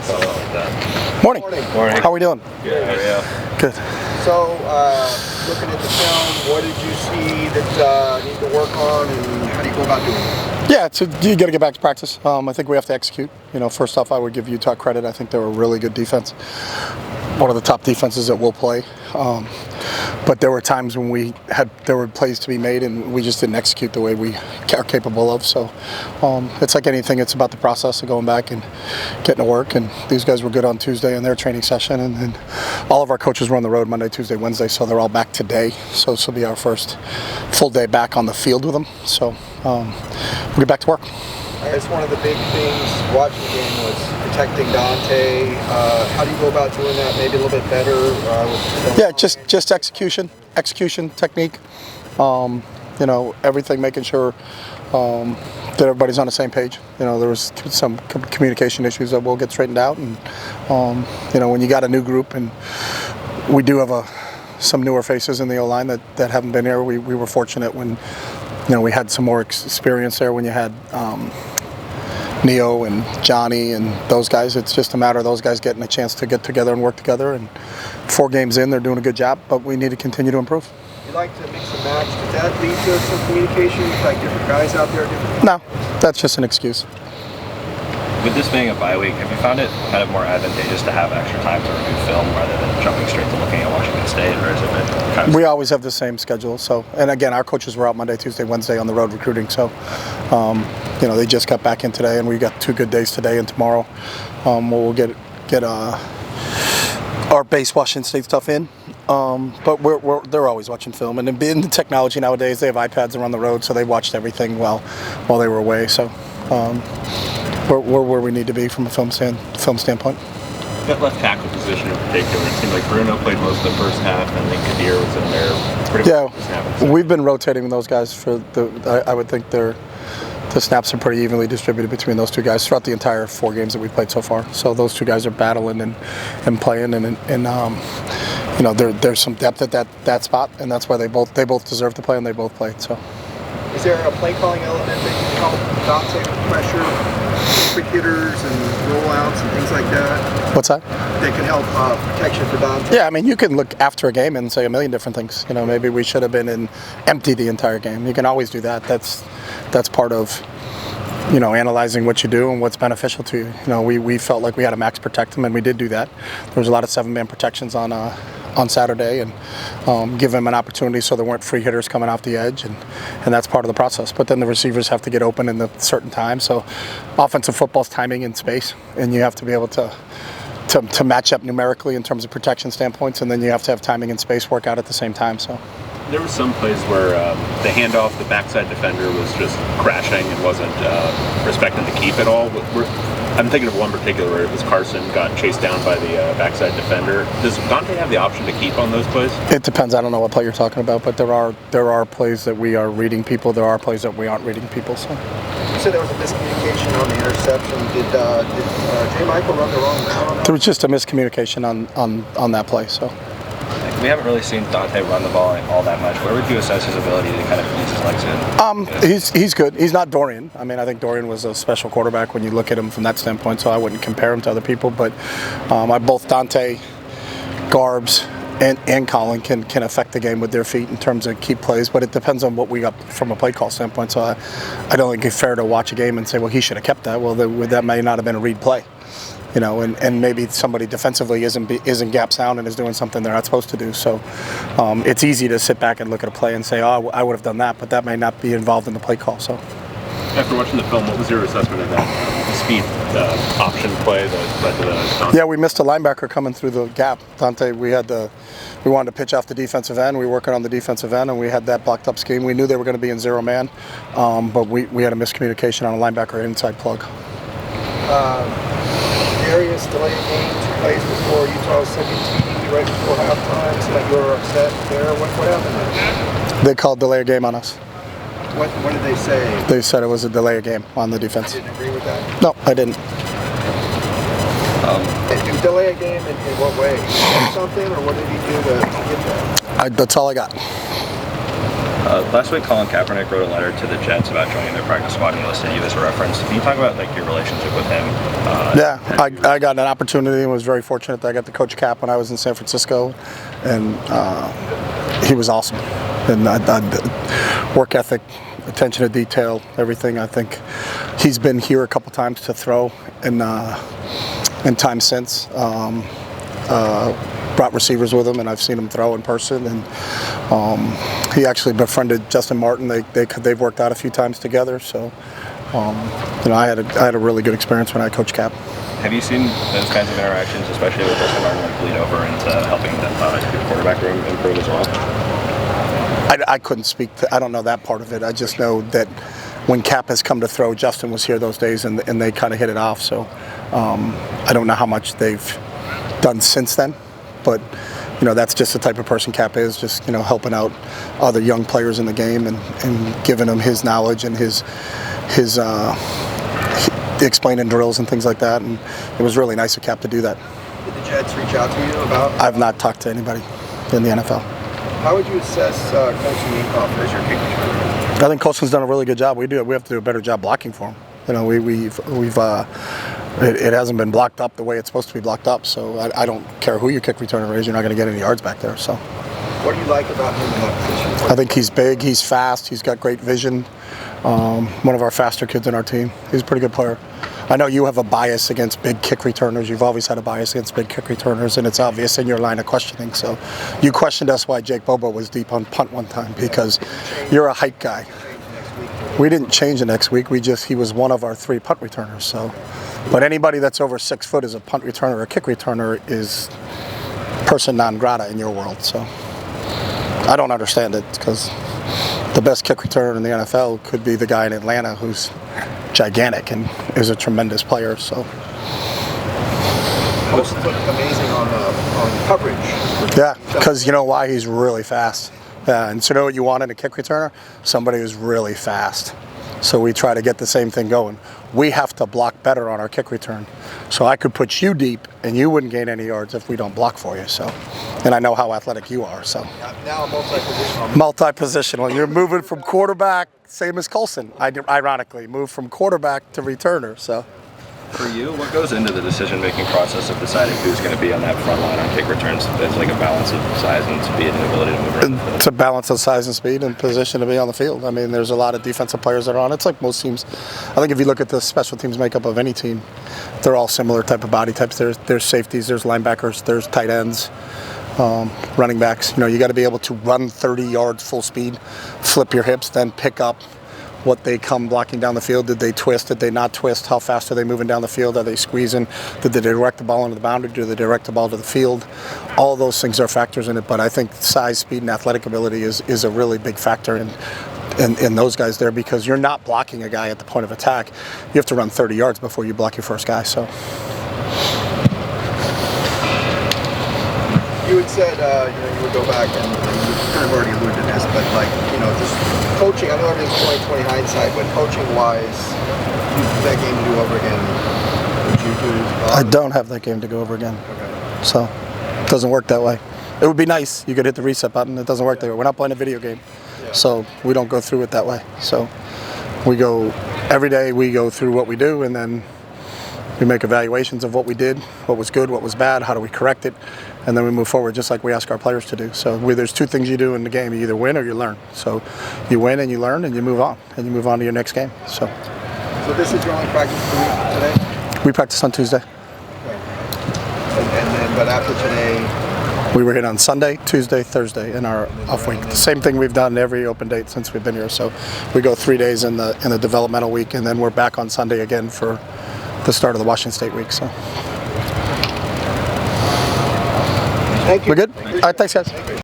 something like that. Morning. Morning. How are we doing? Good. How are you? Good. So, looking at the film, what did you see that need to work on, and how do you go about doing it? Yeah, you got to get back to practice. I think we have to execute. First off, I would give Utah credit. I think they were a really good defense. One of the top defenses that will play. But there were times when there were plays to be made and we just didn't execute the way we are capable of. So it's like anything, it's about the process of going back and getting to work. And these guys were good on Tuesday in their training session. And then all of our coaches were on the road Monday, Tuesday, Wednesday. So they're all back today. So this will be our first full day back on the field with them. So we'll get back to work. I guess one of the big things watching the game was protecting Dante. How do you go about doing that maybe a little bit better? Yeah, just execution, technique. Everything, making sure that everybody's on the same page. There was some communication issues that will get straightened out, and when you got a new group, and we do have some newer faces in the O-line that haven't been here. We were fortunate when we had some more experience there when you had Neo and Johnny and those guys. It's just a matter of those guys getting a chance to get together and work together. And 4 games in, they're doing a good job, but we need to continue to improve. You like to mix and match. Does that lead to some communication? Like different guys out there? No, that's just an excuse. With this being a bye week, have you found it kind of more advantageous to have extra time to review film rather than jumping straight to looking at Washington State, or is it kind of... We always have the same schedule. So, and again, our coaches were out Monday, Tuesday, Wednesday on the road recruiting. So, they just got back in today, and we got 2 good days today and tomorrow. We'll get our base Washington State stuff in. But they're always watching film, and in the technology nowadays, they have iPads around the road, so they watched everything while they were away. So. We're where we need to be from a film standpoint. That left tackle position in particular, it seemed like Bruno played most of the first half, and then Kadir was in there pretty much. Yeah, we've been rotating those guys for I would think the snaps are pretty evenly distributed between those 2 guys throughout the entire 4 games that we've played so far. So those 2 guys are battling and playing, and there's some depth at that spot, and that's why they both deserve to play, and they both played. So. Is there a play calling element that can help Dante with pressure, quick hitters and rollouts and things like that? What's that? That can help protection for Dante? Yeah, I mean, you can look after a game and say a million different things. Maybe we should have been empty the entire game. You can always do that. That's part of analyzing what you do and what's beneficial to you. We felt like we had to max protect them, and we did do that. There was a lot of 7-man protections on Saturday, and give them an opportunity so there weren't free hitters coming off the edge, and that's part of the process. But then the receivers have to get open in a certain time. So offensive football's timing and space, and you have to be able to match up numerically in terms of protection standpoints, and then you have to have timing and space work out at the same time. So. There were some plays where the handoff, the backside defender was just crashing and wasn't respecting the keep at all. I'm thinking of one particular where it was Carson got chased down by the backside defender. Does Dante have the option to keep on those plays? It depends. I don't know what play you're talking about, but there are plays that we are reading people. There are plays that we aren't reading people. So. You said there was a miscommunication on the interception. Did J. Michael run the wrong route on that? There was just a miscommunication on that play. So. We haven't really seen Dante run the ball all that much. Where would you assess his ability to kind of use his legs in? He's good. He's not Dorian. I mean, I think Dorian was a special quarterback when you look at him from that standpoint, so I wouldn't compare him to other people. But both Dante, Garbs, and Colin can affect the game with their feet in terms of key plays, but it depends on what we got from a play call standpoint. So I don't think it's fair to watch a game and say, well, he should have kept that. Well, that may not have been a read play. And maybe somebody defensively isn't gap sound and is doing something they're not supposed to do. So it's easy to sit back and look at a play and say, oh, I would have done that, but that may not be involved in the play call. So. After watching the film, what was your assessment of that speed option play that led to the Dante? Yeah, we missed a linebacker coming through the gap. Dante, we wanted to pitch off the defensive end. We were working on the defensive end, and we had that blocked up scheme. We knew they were going to be in 0-man, but we had a miscommunication on a linebacker inside plug. Darius delayed game 2 plays before Utah's second TD right before halftime, so that you were upset there. What happened there? They called delay a game on us. What did they say? They said it was a delay a game on the defense. You didn't agree with that? No, I didn't. Did you delay a game in what way? Something, or what did he do to get that? That's all I got. Last week, Colin Kaepernick wrote a letter to the Jets about joining their practice squad and he listed you as a reference. Can you talk about like your relationship with him? Yeah, I got an opportunity and was very fortunate that I got to coach Cap when I was in San Francisco, and he was awesome. And work ethic, attention to detail, everything. I think he's been here a couple times to throw, and time since. Brought receivers with him, and I've seen him throw in person. And he actually befriended Justin Martin. They've worked out a few times together. So I had a really good experience when I coached Cap. Have you seen those kinds of interactions, especially with Justin Martin, like bleed over into helping the quarterback room improve as well? I couldn't speak to. I don't know that part of it. I just know that when Cap has come to throw, Justin was here those days, and they kind of hit it off. So I don't know how much they've done since then. But that's just the type of person Cap is, just helping out other young players in the game and giving them his knowledge and his explaining drills and things like that. And it was really nice of Cap to do that. Did the Jets reach out to you about? I've not talked to anybody in the NFL. How would you assess Colson Minkoff as your kick returner? I think Colson's done a really good job. We have to do a better job blocking for him. It hasn't been blocked up the way it's supposed to be blocked up, so I don't care who your kick returner is, you're not going to get any yards back there. So, what do you like about him in that position? I think he's big, he's fast, he's got great vision. One of our faster kids on our team. He's a pretty good player. I know you have a bias against big kick returners. You've always had a bias against big kick returners, and it's obvious in your line of questioning. So, you questioned us why Jake Bobo was deep on punt one time because you're a height guy. We didn't change the next week. He was one of our 3 punt returners. So, but anybody that's over 6 foot as a punt returner or a kick returner is person non grata in your world. So I don't understand it because the best kick returner in the NFL could be the guy in Atlanta who's gigantic and is a tremendous player. So Colson's looked amazing on coverage. Yeah, because you know why? He's really fast. And so you know what you want in a kick returner? Somebody who's really fast. So we try to get the same thing going. We have to block better on our kick return. So I could put you deep and you wouldn't gain any yards if we don't block for you. So, and I know how athletic you are. So now multi-positional. Multi-positional. You're moving from quarterback, same as Colson. Ironically, moved from quarterback to returner. So. For you, what goes into the decision-making process of deciding who's going to be on that front line on kick returns? There's like a balance of size and speed and ability to move around. It's a balance of size and speed and position to be on the field. I mean, there's a lot of defensive players that are on. It's like most teams. I think if you look at the special teams makeup of any team, they're all similar type of body types. There's safeties, there's linebackers, there's tight ends, running backs. You got to be able to run 30 yards full speed, flip your hips, then pick up what they come blocking down the field. Did they twist? Did they not twist? How fast are they moving down the field? Are they squeezing? Did they direct the ball into the boundary? Did they direct the ball to the field? All those things are factors in it, but I think size, speed, and athletic ability is a really big factor in those guys there because you're not blocking a guy at the point of attack. You have to run 30 yards before you block your first guy. So. You had said you would go back and you kind of already alluded to this, but just coaching. I know everything's 20/20 hindsight, but coaching-wise, that game to do over again, would you do? I don't have that game to go over again. Okay. So it doesn't work that way. It would be nice. You could hit the reset button. It doesn't work that way. We're not playing a video game, so we don't go through it that way. So we go every day. We go through what we do, and then we make evaluations of what we did, what was good, what was bad, how do we correct it, and then we move forward just like we ask our players to do. So there's 2 things you do in the game. You either win or you learn. So you win and you learn and you move on. And you move on to your next game. So this is your only practice today? We practice on Tuesday. Okay. But after today? We were here on Sunday, Tuesday, Thursday in our off week. The same thing we've done every open date since we've been here. So we go 3 days in the developmental week, and then we're back on Sunday again for the start of the Washington State week. So. Thank you. We're good? All right, thanks, guys.